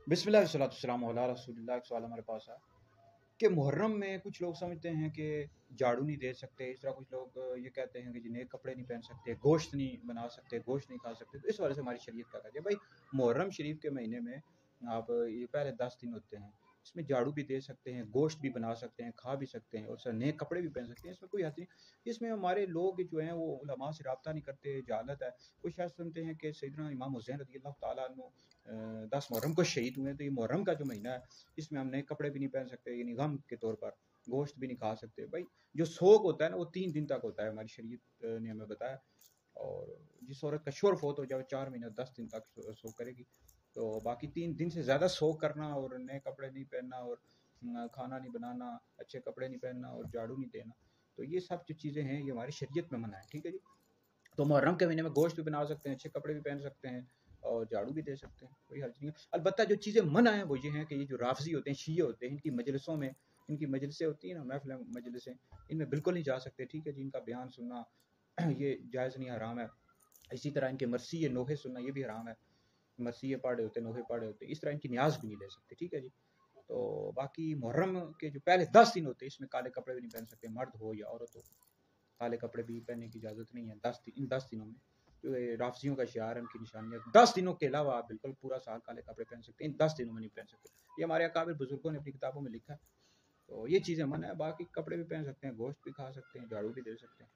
बिस्मिल्लाह वस्सलातु वस्सलामु अला रसूलिल्लाह। एक सवाल हमारे पास है कि मुहर्रम में कुछ लोग समझते हैं कि झाड़ू नहीं दे सकते, इस तरह कुछ लोग ये कहते हैं कि जी नए कपड़े नहीं पहन सकते, गोश्त नहीं बना सकते, गोश्त नहीं खा सकते। तो इस वजह से हमारी शरीयत क्या कहती है भाई, मुहर्रम शरीफ के महीने में आप ये पहले 10 दिन होते हैं, इसमें झाड़ू भी दे सकते हैं, गोश्त भी बना सकते हैं, खा भी सकते हैं और सर नए कपड़े भी पहन सकते हैं, इसमें कोई हद नहीं। इसमें हमारे लोग जो हैं वो उलमा से रब्ता नहीं करते, जहालत है। कुछ शायद सुनते हैं कि सैयदना इमाम हुसैन रज़ी अल्लाह ताला अन्हु 10 मुहर्रम को शहीद हुए, तो ये मुहर्रम का जो महीना है इसमें हम नए कपड़े भी नहीं पहन सकते, यानी गम के तौर पर गोश्त भी नहीं खा सकते। भाई जो सोग होता है ना वो 3 दिन तक होता है, हमारी शरीयत ने हमें बताया। और जिस औरत का शोर फोत हो जाए 4 महीने 10 दिन तक सोग करेगी। तो बाकी 3 दिन से ज़्यादा सोग करना और नए कपड़े नहीं पहनना और खाना नहीं बनाना, अच्छे कपड़े नहीं पहनना और झाड़ू नहीं देना, तो ये सब जो चीज़ें हैं ये हमारी शरीयत में मना है। ठीक है जी। तो मुहर्रम के महीने में गोश्त भी बना सकते हैं, अच्छे कपड़े भी पहन सकते हैं और झाड़ू भी दे सकते हैं, कोई हर्ज नहीं है। अलबत्ता जो चीज़ें मना है वो ये हैं कि ये जो राफ़ज़ी होते हैं, शिये होते हैं, इनकी मजलिसों में, इनकी मजलिसें होती हैं ना, महफ़िल मजलिसें, इनमें बिल्कुल नहीं जा सकते। ठीक है जी। इनका बयान सुनना ये जायज़ नहीं, हराम है। इसी तरह इनके मरसिये नोहे सुनना ये भी हराम है। मरसिये पढ़े होते, नोहे पढ़े होते, इस तरह इनकी न्याज़ भी नहीं ले सकते। ठीक है जी। तो बाकी मुहर्रम के जो पहले 10 दिन होते हैं इसमें काले कपड़े भी नहीं पहन सकते, मर्द हो या औरत हो, काले कपड़े भी पहनने की इजाज़त नहीं है 10 दिनों में। जो ये राफ़ज़ियों का शियार है, उनकी निशानियाँ 10 दिनों के अलावा आप बिल्कुल पूरा साल काले कपड़े पहन सकते हैं, इन 10 दिनों में नहीं पहन सकते। ये हमारे अकाबिर बुज़ुर्गों ने अपनी किताबों में लिखा है। तो ये चीज़ें मना है, बाकी कपड़े भी पहन सकते हैं, गोश्त भी खा सकते हैं, झाड़ू भी दे सकते हैं।